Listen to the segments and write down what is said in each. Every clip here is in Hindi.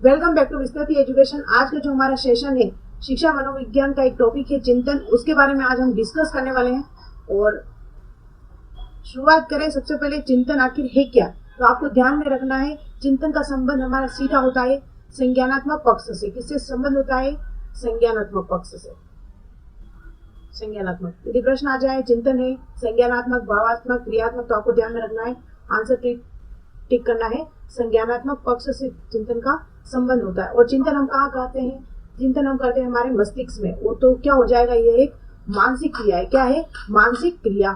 Welcome back to Vistriti education. आज का जो हमारा सेशन है शिक्षा मनोविज्ञान का एक टॉपिक है चिंतन, उसके बारे में आज हम डिस्कस करने वाले हैं। और शुरुआत करें, सबसे पहले चिंतन आखिर है क्या। तो आपको ध्यान में रखना है चिंतन का संबंध हमारा सीधा होता है संज्ञानात्मक पक्ष से। किससे संबंध होता है? संज्ञानात्मक पक्ष से। संज्ञानात्मक, यदि प्रश्न आ जाए चिंतन है संज्ञानात्मक, भावात्मक, क्रियात्मक, तो आपको ध्यान में रखना है आंसर टिक करना है। संज्ञानात्मक पक्ष से चिंतन का संबंध होता है। और चिंतन हम कहाँ करते हैं? चिंतन हम करते हैं हमारे मस्तिष्क में। वो तो क्या हो जाएगा, ये एक मानसिक क्रिया है। क्या है? मानसिक क्रिया।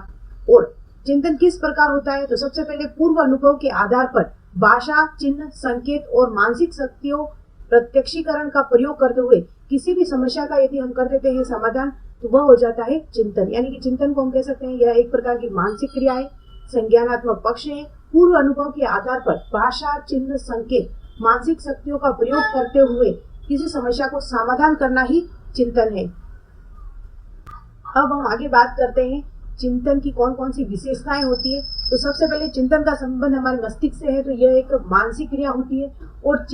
और चिंतन किस प्रकार होता है? तो सबसे पहले पूर्व अनुभव के आधार पर भाषा, चिन्ह, संकेत और मानसिक शक्तियों प्रत्यक्षीकरण का प्रयोग करते हुए किसी भी समस्या का यदि हम कर देते हैं समाधान, तो वह हो जाता है चिंतन। यानी कि चिंतन को हम कह सकते हैं यह एक प्रकार की मानसिक क्रिया है, संज्ञानात्मक पक्ष है। पूर्व अनुभव के आधार पर भाषा, चिन्ह, संकेत, मानसिक शक्तियों का प्रयोग करते हुए किसी समस्या को समाधान करना ही चिंतन है। अब हम आगे बात करते हैं चिंतन की कौन कौन सी विशेषताएं होती है। तो सबसे पहले चिंतन का संबंध हमारे मस्तिष्क से है, तो यह एक मानसिक क्रिया होती है। और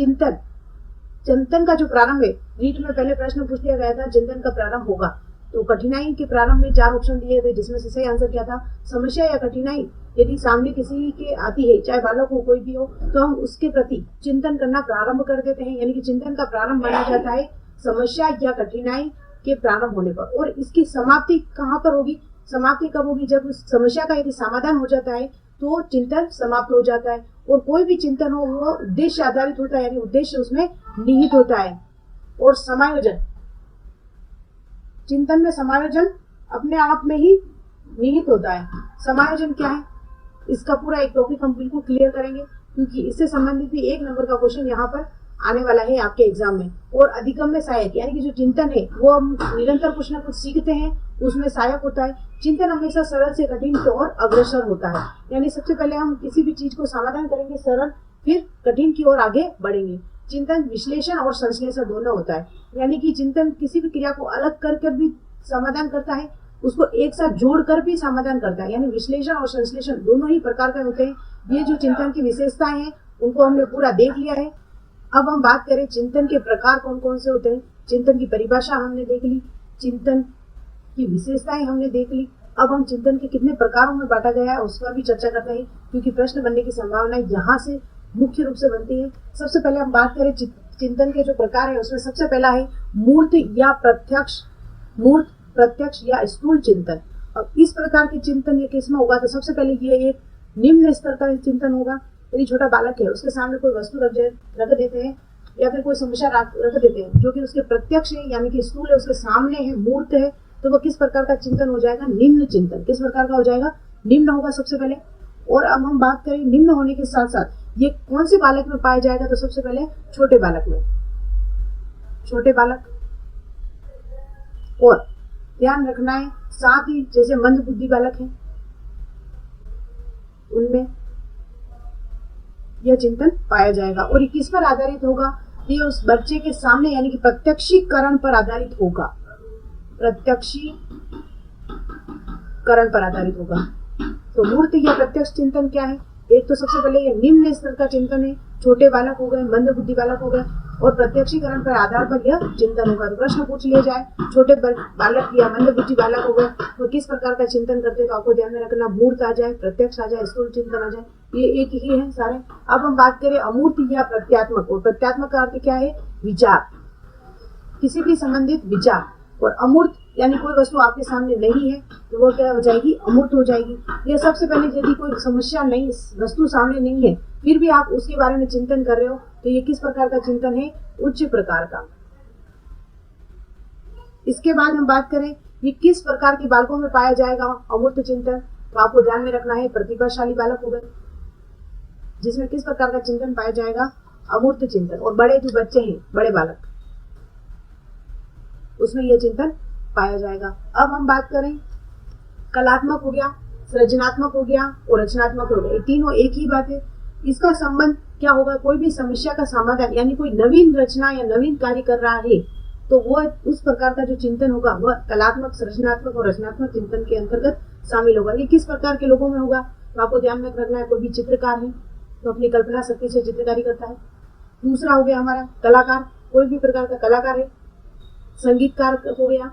चिंतन का जो प्रारंभ है, रीट में पहले प्रश्न पूछ लिया गया था चिंतन का प्रारंभ होगा, तो कठिनाई के प्रारंभ में 4 ऑप्शन दिए थे, जिसमें से सही आंसर क्या था? समस्या या कठिनाई यदि सामने किसी के आती है, चाहे बालक हो कोई भी हो, तो हम उसके प्रति चिंतन करना प्रारंभ कर देते हैं। यानी कि चिंतन का प्रारंभ माना जाता है समस्या या कठिनाई के प्रारंभ होने पर। और इसकी समाप्ति कहाँ पर होगी? समाप्ति कब होगी? जब उस समस्या का यदि समाधान हो जाता है तो चिंतन समाप्त हो जाता है। और कोई भी चिंतन हो वो उद्देश्य आधारित होता है, यानी उद्देश्य उसमें निहित होता है। और समायोजन, चिंतन में समायोजन अपने आप में ही निहित होता है। समायोजन क्या है, इसका पूरा एक टॉपिक हम बिल्कुल क्लियर करेंगे, क्योंकि इससे संबंधित भी 1 नंबर का क्वेश्चन यहाँ पर आने वाला है आपके एग्जाम में। और अधिगम में सहायक, यानी कि जो चिंतन है वो हम निरंतर कुछ ना कुछ सीखते हैं, उसमें सहायक होता है। चिंतन हमेशा सरल से कठिन की ओर अग्रसर होता है। यानी सबसे पहले हम किसी भी चीज को समाधान करेंगे सरल, फिर कठिन की ओर आगे बढ़ेंगे। चिंतन विश्लेषण और संश्लेषण दोनों होता है। यानी कि चिंतन किसी भी क्रिया को अलग कर भी समाधान करता है, उसको एक साथ जोड़कर भी समाधान करता है। यानी विश्लेषण और संश्लेषण दोनों ही प्रकार के होते हैं। ये जो चिंतन की विशेषताएं हैं उनको हमने पूरा देख लिया है। अब हम बात करें चिंतन के प्रकार कौन कौन से होते हैं। चिंतन की परिभाषा हमने देख ली, चिंतन की विशेषताएं हमने देख ली। अब हम चिंतन के कितने प्रकारों में बांटा गया है उस पर भी चर्चा करते हैं, क्योंकि प्रश्न बनने की संभावना यहाँ से मुख्य रूप से बनती है। सबसे पहले हम बात करें चिंतन के जो प्रकार है, उसमें सबसे पहला है मूर्त या प्रत्यक्ष, मूर्त, प्रत्यक्ष या स्थूल चिंतन। अब इस प्रकार के चिंतन ये किसमें होगा? तो सबसे पहले ये एक निम्न स्तर का चिंतन होगा। यदि छोटा बालक है, उसके सामने कोई वस्तु रख देते हैं या फिर कोई समस्या रख देते हैं जो कि उसके प्रत्यक्ष है, यानी कि स्थूल है, उसके सामने है, मूर्त है, तो वह किस प्रकार का चिंतन हो जाएगा? निम्न चिंतन। किस प्रकार का हो जाएगा? निम्न होगा सबसे पहले। और अब हम बात करें निम्न होने के साथ साथ ये कौन से बालक में पाया जाएगा? तो सबसे पहले छोटे बालक में, छोटे बालक। और ध्यान रखना है साथ ही जैसे मंद बुद्धि बालक है उनमें यह चिंतन पाया जाएगा। और ये किस पर आधारित होगा? ये उस बच्चे के सामने, यानी कि प्रत्यक्षीकरण पर आधारित होगा। प्रत्यक्षीकरण पर आधारित होगा। तो मूर्त या प्रत्यक्ष चिंतन क्या है? एक तो सबसे पहले ये निम्न स्तर का चिंतन है, छोटे बालक हो गए, मंद बुद्धि बालक हो गए, और प्रत्यक्षीकरण पर आधार पर यह चिंतन होगा। तो प्रश्न पूछ लिया जाए छोटे बालक या मंद बुद्धि बालक हो गए तो किस प्रकार का चिंतन करते हैं, तो आपको ध्यान में रखना मूर्त आ जाए, प्रत्यक्ष आ जाए, स्थूल चिंतन आ जाए, ये एक ही है सारे। अब हम बात करें अमूर्त या प्रत्यात्मक। और प्रत्यात्मक का अर्थ क्या है? विचार, किसी भी संबंधित विचार। और अमूर्त यानी कोई वस्तु आपके सामने नहीं है तो वो क्या हो जाएगी? अमूर्त हो जाएगी। ये सबसे पहले यदि कोई समस्या नहीं, वस्तु सामने नहीं है, फिर भी आप उसके बारे में चिंतन कर रहे हो, तो ये किस प्रकार का चिंतन है? उच्च प्रकार का। इसके बाद हम बात करें ये किस प्रकार के बालकों में पाया जाएगा अमूर्त चिंतन, तो आपको ध्यान में रखना है प्रतिभाशाली बालक हो गए, जिसमें किस प्रकार का चिंतन पाया जाएगा? अमूर्त चिंतन। और बड़े जो बच्चे हैं, बड़े बालक, उसमें यह चिंतन पाया जाएगा। अब हम बात करें कलात्मक हो गया, सृजनात्मक हो गया और रचनात्मक हो गया। ये तीनों एक ही बात है। इसका संबंध क्या होगा? कोई भी समस्या का समाधान, यानी कोई नवीन रचना या नवीन कार्य कर रहा है तो वह उस प्रकार का जो चिंतन होगा वह कलात्मक, सृजनात्मक और रचनात्मक चिंतन के अंतर्गत शामिल होगा। ये किस प्रकार के लोगों में होगा? तो आपको ध्यान में रखना है कोई भी चित्रकार है तो अपनी कल्पना शक्ति से चित्रकारी करता है, दूसरा हो गया हमारा कलाकार, कोई भी प्रकार का कलाकार है, संगीतकार हो गया,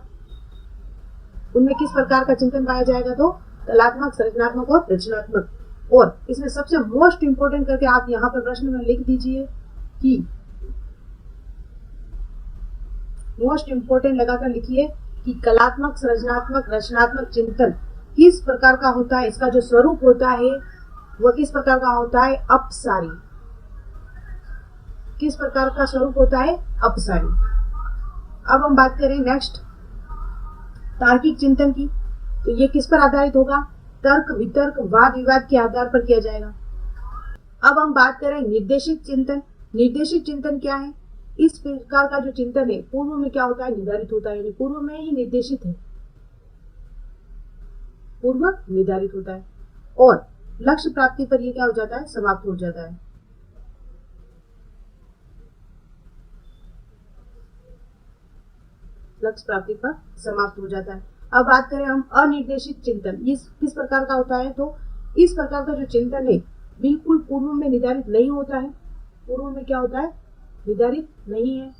उनमें किस प्रकार का चिंतन पाया जाएगा, तो कलात्मक, सृजनात्मक और रचनात्मक। और इसमें सबसे मोस्ट इंपोर्टेंट करके आप यहाँ पर प्रश्न में लिख दीजिए कि मोस्ट इंपोर्टेंट लगाकर लिखिए कि कलात्मक, सृजनात्मक, रचनात्मक चिंतन किस प्रकार का होता है, इसका जो स्वरूप होता है वह किस प्रकार का होता है, अपसारी। किस प्रकार का स्वरूप होता है, अपसारी। अब हम बात करें नेक्स्ट तार्किक चिंतन की, तो ये किस पर आधारित होगा, तर्क, वितर्क, वाद विवाद के आधार पर किया जाएगा। अब हम बात करें निर्देशित चिंतन। निर्देशित चिंतन क्या है, इस प्रकार का जो चिंतन है पूर्व में क्या होता है, निर्धारित होता है, यानी पूर्व में ही निर्देशित है, पूर्व निर्धारित होता है और लक्ष्य प्राप्ति पर यह क्या हो जाता है, समाप्त हो जाता है। लक्ष्य प्राप्ति पर समाप्त हो जाता है। अब बात करें हम अनिर्देशित चिंतन, ये किस प्रकार का होता है, तो इस प्रकार का जो चिंतन है बिल्कुल पूर्व में निर्धारित नहीं होता है, पूर्व में क्या होता है, निर्धारित नहीं है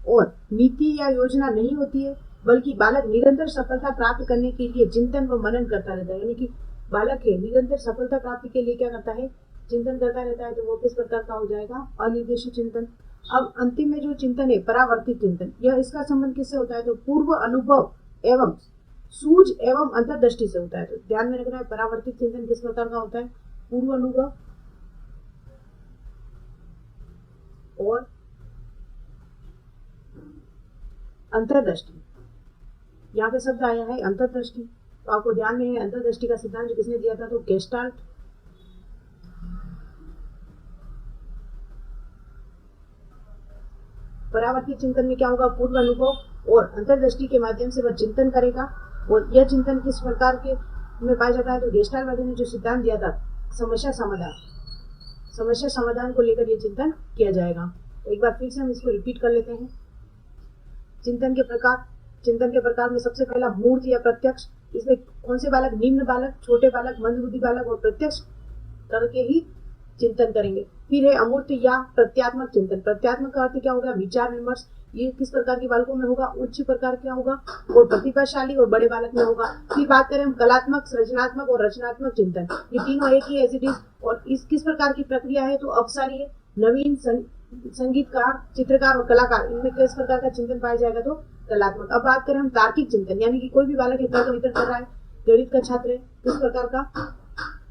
और नीति या योजना नहीं होती है, बल्कि बालक निरंतर सफलता प्राप्त करने के लिए चिंतन व मनन करता रहता है। यानी कि बालक है निरंतर सफलता प्राप्ति के लिए क्या करता है, चिंतन करता रहता है, तो वो किस प्रकार का हो जाएगा, अनिर्देशित चिंतन। अब अंतिम में जो चिंतन है परावर्तित चिंतन, यह इसका संबंध किससे होता है, तो पूर्व अनुभव एवं सूझ एवं अंतर्दृष्टि से होता है। तो ध्यान में रखना है परावर्तित चिंतन किस प्रकार का होता है, पूर्व अनुभव और अंतर्दृष्टि। यहाँ पे शब्द आया है अंतर्दृष्टि, तो आपको ध्यान में है अंतर्दृष्टि का सिद्धांत किसने दिया था, तो गेस्टाल्ट। परावर्तित चिंतन में क्या होगा, पूर्व अनुभव और अंतर्दृष्टि के माध्यम से वह चिंतन करेगा और यह चिंतन किस प्रकार के में पाया जाता है, तो गेस्टाल्ट वाले ने जो सिद्धांत दिया था समस्या समाधान, समस्या समाधान को लेकर यह चिंतन किया जाएगा। एक बार फिर से हम इसको रिपीट कर लेते हैं। चिंतन के प्रकार, चिंतन के प्रकार में सबसे पहला मूर्त या प्रत्यक्ष, इसमें कौन से बालक, निम्न बालक, छोटे बालक, मंदबुद्धि बालक और प्रत्यक्ष करके ही चिंतन करेंगे। फिर है अमूर्त या प्रत्यात्मक चिंतन। प्रत्यात्मक का अर्थ क्या होगा, विचार विमर्श, ये किस प्रकार के बालकों में होगा, उच्च प्रकार क्या होगा और प्रतिभाशाली और बड़े बालक में होगा। फिर बात करें हम कलात्मक, सृजनात्मक और रचनात्मक चिंतन, ये तीनों एक ही एज इट इज और इस किस प्रकार की प्रक्रिया है, तो अपसारी है। नवीन संगीतकार, चित्रकार और कलाकार, इनमें किस प्रकार का चिंतन पाया जाएगा, तो कलात्मक। अब बात करें हम तार्किक चिंतन, यानी कि कोई भी बालक तर्क वितर्क कर रहा है, गणित का छात्र है, किस प्रकार का,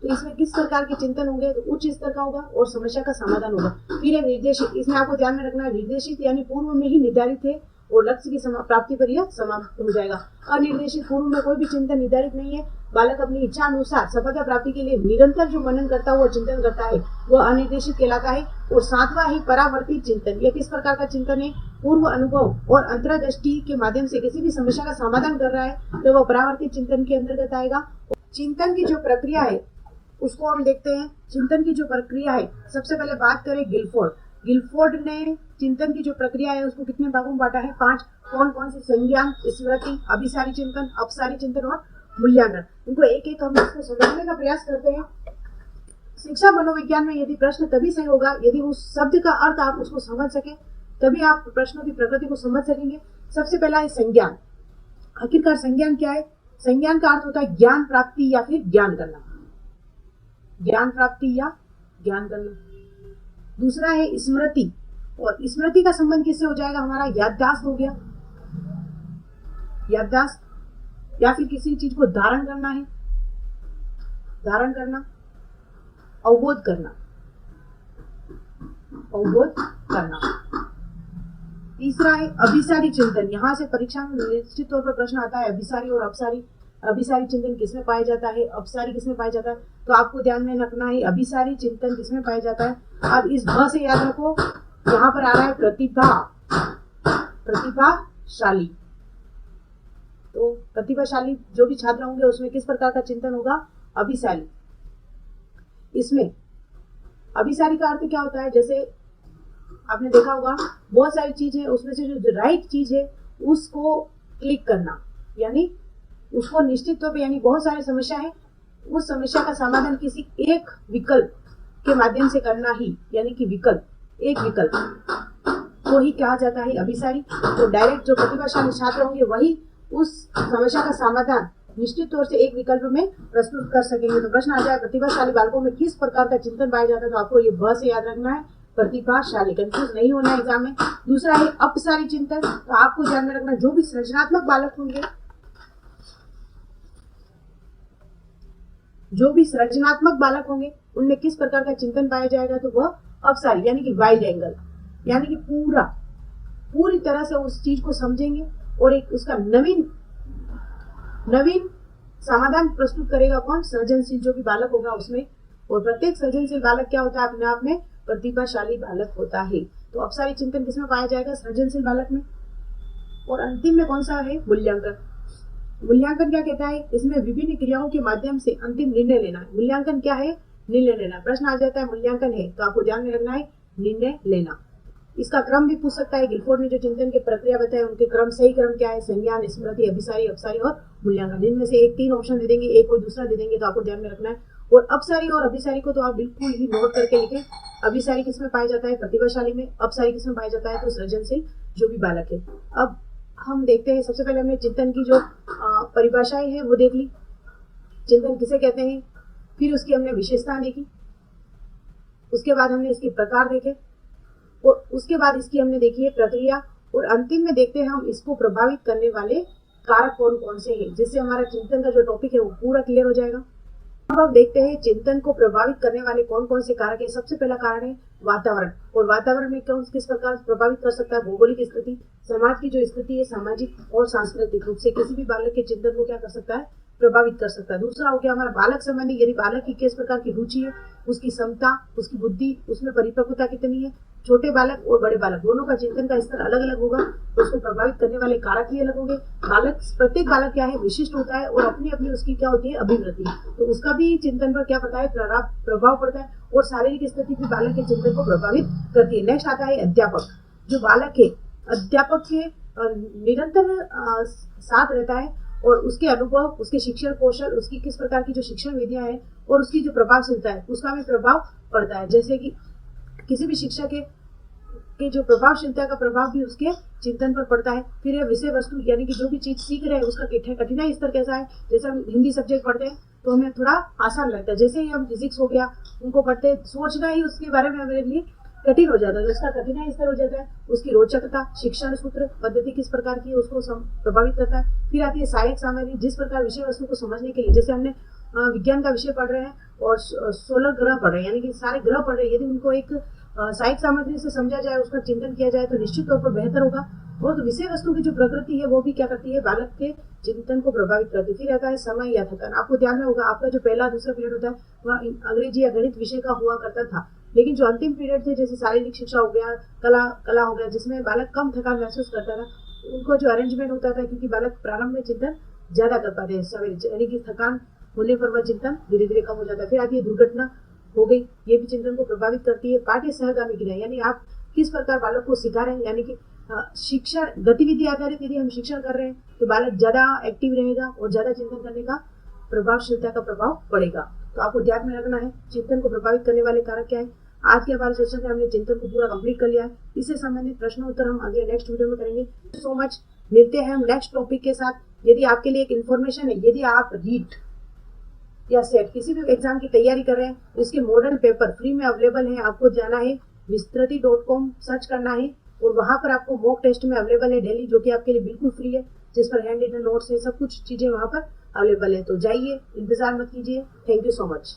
तो इसमें किस प्रकार के चिंतन होंगे, तो उच्च स्तर का होगा और समस्या का समाधान होगा। फिर है निर्देशित, इसमें आपको ध्यान में रखना है निर्देशित यानी पूर्व में ही निर्धारित है और लक्ष्य की प्राप्ति पर यह समाप्त हो जाएगा। अनिर्देशित, पूर्व में कोई भी चिंतन निर्धारित नहीं है, बालक अपनी इच्छा अनुसार सफलता प्राप्ति के लिए निरंतर जो मनन करता हुआ चिंतन करता है वह अनिर्देशित कहलाता है। और सातवां है परावर्तित चिंतन, यह किस प्रकार का चिंतन है, पूर्व अनुभव और अंतर्दृष्टि के माध्यम से किसी भी समस्या का समाधान कर रहा है तो वह परावर्तित चिंतन के अंतर्गत आएगा। चिंतन की जो प्रक्रिया है उसको हम देखते हैं। चिंतन की जो प्रक्रिया है, सबसे पहले बात करें गिलफोर्ड। गिलफोर्ड ने चिंतन की जो प्रक्रिया है उसको कितने भागों में बांटा है, 5। कौन कौन से, संज्ञान, स्मृति, अभिसारी चिंतन, अपसारी चिंतन और मूल्यांकन। इनको एक एक हम इसको समझने का प्रयास करते हैं। शिक्षा मनोविज्ञान में यदि प्रश्न तभी सही होगा यदि उस शब्द का अर्थ आप उसको समझ सके, तभी आप प्रश्नों की प्रकृति को समझ सकेंगे। सबसे पहला है संज्ञान। आखिरकार संज्ञान क्या है, संज्ञान का अर्थ होता है ज्ञान प्राप्ति या फिर ज्ञान करना, ज्ञान प्राप्ति या ज्ञान करना। दूसरा है स्मृति, और स्मृति का संबंध किससे हो जाएगा, हमारा याददाश्त हो गया, याददाश्त या फिर किसी चीज को धारण करना है, धारण करना, अवबोध करना, अवबोध करना। तीसरा है अभिसारी चिंतन, यहां से परीक्षा में निश्चित तौर पर प्रश्न आता है अभिसारी और अपसारी। अभिसारी चिंतन किसमें पाया जाता है, अपसारी किसमें पाया जाता है, तो आपको ध्यान में रखना है अभिसारी चिंतन किसमें पाया जाता है। अब इस भ से याद रखो, यहाँ पर आ रहा है प्रतिभा, प्रतिभाशाली। तो प्रतिभाशाली जो भी छात्र होंगे उसमें किस प्रकार का चिंतन होगा, अभिसारी। इसमें अभिसारी का अर्थ क्या होता है, जैसे आपने देखा होगा बहुत सारी चीज है उसमें से जो राइट चीज है उसको क्लिक करना, यानी उसको निश्चित तौर पे, यानी बहुत सारी समस्या है, उस समस्या का समाधान किसी एक विकल्प के माध्यम से करना ही, यानी कि विकल्प, एक विकल्प को ही कहा जाता है अभिसारी। तो डायरेक्ट जो प्रतिभाशाली छात्र होंगे वही उस समस्या का समाधान निश्चित तौर से एक विकल्प में प्रस्तुत कर सकेंगे। तो प्रश्न आ जाए प्रतिभाशाली बालकों में किस प्रकार का चिंतन पाया जाता है, तो आपको ये ब से याद रखना है, प्रतिभाशाली, कंफ्यूज नहीं होना है एग्जाम में। दूसरा है अपसारी चिंतन, तो आपको ध्यान में रखना जो भी सृजनात्मक बालक होंगे, जो भी सृजनात्मक बालक होंगे उनमें किस प्रकार का चिंतन पाया जाएगा, तो वह अपसारी यानी कि वाइड एंगल, यानी कि पूरी तरह से उस चीज को समझेंगे और एक उसका नवीन समाधान प्रस्तुत करेगा। कौन? सृजनशील जो भी बालक होगा उसमें। और प्रत्येक सृजनशील बालक क्या होता है? अपने आप में प्रतिभाशाली बालक होता है। तो अपसारी चिंतन किसमें पाया जाएगा? सृजनशील बालक में। और अंतिम में कौन सा है? मूल्यांकन। मूल्यांकन क्या कहता है? इसमें विभिन्न क्रियाओं के माध्यम से अंतिम निर्णय लेना है। मूल्यांकन क्या है? निर्णय लेना। प्रश्न आ जाता है मूल्यांकन है, तो आपको ध्यान में रखना है निर्णय लेना। इसका क्रम भी पूछ सकता है। गिलफोर्ड ने जो चिंतन की प्रक्रिया बताई उनके क्रम, सही क्रम क्या है? संज्ञान, स्मृति, अभिसारी, अपसारी और मूल्यांकन। इनमें से एक 3 ऑप्शन दे देंगे, एक कोई दूसरा दे देंगे, तो आपको ध्यान में रखना है। और अपसारी और अभिसारी को तो आप बिल्कुल ही नोट करके लिखें। अभिसारी किसमें पाया जाता है? प्रतिभाशाली में। अपसारी किसमें पाया जाता है? तो सृजनशील जो भी बालक है। अब हम देखते हैं, सबसे पहले हमने चिंतन की जो परिभाषाएं है वो देख ली, चिंतन किसे कहते हैं, फिर उसकी हमने विशेषताएं देखी, उसके बाद हमने इसके प्रकार देखे, और उसके बाद इसकी हमने देखी है प्रक्रिया, और अंतिम में देखते हैं हम इसको प्रभावित करने वाले कारक कौन कौन से हैं, जिससे हमारा चिंतन का जो टॉपिक है वो पूरा क्लियर हो जाएगा। अब हम देखते हैं चिंतन को प्रभावित करने वाले कौन कौन से कारक है। सबसे पहला कारण है वातावरण। और वातावरण में कौन किस प्रकार प्रभावित कर सकता है? भौगोलिक स्थिति, समाज की जो स्थिति है, सामाजिक और सांस्कृतिक रूप से किसी भी बालक के चिंतन को क्या कर सकता है? प्रभावित कर सकता है। दूसरा हो गया हमारा बालक संबंधी, यदि बालक की किस प्रकार की रुचि है, उसकी क्षमता, उसकी बुद्धि, उसमें परिपक्वता कितनी है। छोटे बालक और बड़े बालक दोनों का चिंतन का स्तर अलग अलग होगा, तो उसको प्रभावित करने वाले कारक भी अलग होंगे। प्रत्येक बालक क्या है? विशिष्ट होता है, और अपनी अपनी उसकी क्या होती है? अभिवृत्ति, तो उसका भी चिंतन पर क्या पड़ता है? प्रभाव पड़ता है। और शारीरिक स्थिति भी बालक के चिंतन को प्रभावित करती है। नेक्स्ट आता है अध्यापक। जो बालक है, अध्यापक के निरंतर साथ रहता है, और उसके अनुभव, उसके शिक्षण कौशल, उसकी किस प्रकार की जो शिक्षण विधियां हैं, और उसकी जो प्रभावशीलता है उसका भी प्रभाव पड़ता है। जैसे कि किसी भी शिक्षा के जो प्रभावशीलता का प्रभाव भी उसके चिंतन पर पड़ता है। फिर है विषय वस्तु, यानी कि जो भी चीज सीख रहे हैं उसका कठिनाई स्तर कैसा है। जैसे हम हिंदी सब्जेक्ट पढ़ते हैं तो हमें थोड़ा आसान लगता है, जैसे ही हम फिजिक्स हो गया उनको पढ़ते हैं, सोचना ही उसके बारे में हमारे लिए कठिन हो जाता है, तो उसका कठिनाई स्तर हो जाता है। उसकी रोचकता, शिक्षण सूत्र पद्धति किस प्रकार की है उसको प्रभावित करता है। फिर आती है सहायक सामग्री, जिस प्रकार विषय वस्तु को समझने के लिए, जैसे हमने विज्ञान का विषय पढ़ रहे हैं और 16 ग्रह पढ़ रहे हैं, यानी कि सारे ग्रह पढ़ रहे हैं, यदि उनको एक सहायक सामग्री से समझा जाए, उसका चिंतन किया जाए तो निश्चित तौर पर बेहतर होगा। और तो विषय वस्तु की जो प्रकृति है वो भी क्या करती है? बालक के चिंतन को प्रभावित करती है। फिर आता है समय या थकान। आपको ध्यान में होगा आपका जो पहला दूसरा पीरियड होता है वह अंग्रेजी या गणित विषय का हुआ करता था, लेकिन जो अंतिम पीरियड थे, जैसे शारीरिक शिक्षा हो गया, कला हो गया, जिसमें बालक कम थकान महसूस करता था, उनको जो अरेंजमेंट होता था, क्योंकि बालक प्रारंभ में चिंतन ज्यादा कर पाते हैं सवेरे, यानी कि थकान होने पर वह चिंतन धीरे धीरे कम हो जाता है। फिर आती है दुर्घटना हो गई, ये भी चिंतन को प्रभावित करती है। पाठ्य सहगामी क्रिया, यानी आप किस प्रकार बालक को सिखा रहे हैं, यानी कि शिक्षण गतिविधि आधारित यदि हम शिक्षण कर रहे हैं तो बालक ज्यादा एक्टिव रहेगा और ज्यादा चिंतन करने का, प्रभावशीलता का प्रभाव पड़ेगा। तो आपको ध्यान में रखना है चिंतन को प्रभावित करने वाले कारक क्या है। आज के हमारे सेशन में हमने चिंतन को पूरा कंप्लीट कर लिया है। इससे संबंधित प्रश्न उत्तर हम अगले नेक्स्ट वीडियो में करेंगे। सो मच, मिलते हैं हम नेक्स्ट टॉपिक के साथ। यदि आपके लिए एक इन्फॉर्मेशन है, यदि आप रीट या सेट किसी भी एग्जाम की तैयारी कर रहे हैं तो इसके मॉडल पेपर फ्री में अवेलेबल है। आपको जाना है vistrati.com, सर्च करना है, और वहां पर आपको मॉक टेस्ट में अवेलेबल है डेली, जो कि आपके लिए बिल्कुल फ्री है, जिस पर हैंड रिटन नोट्स है, सब कुछ चीजें वहां पर अवेलेबल है। तो जाइए, इंतजार मत कीजिए। Thank you so much.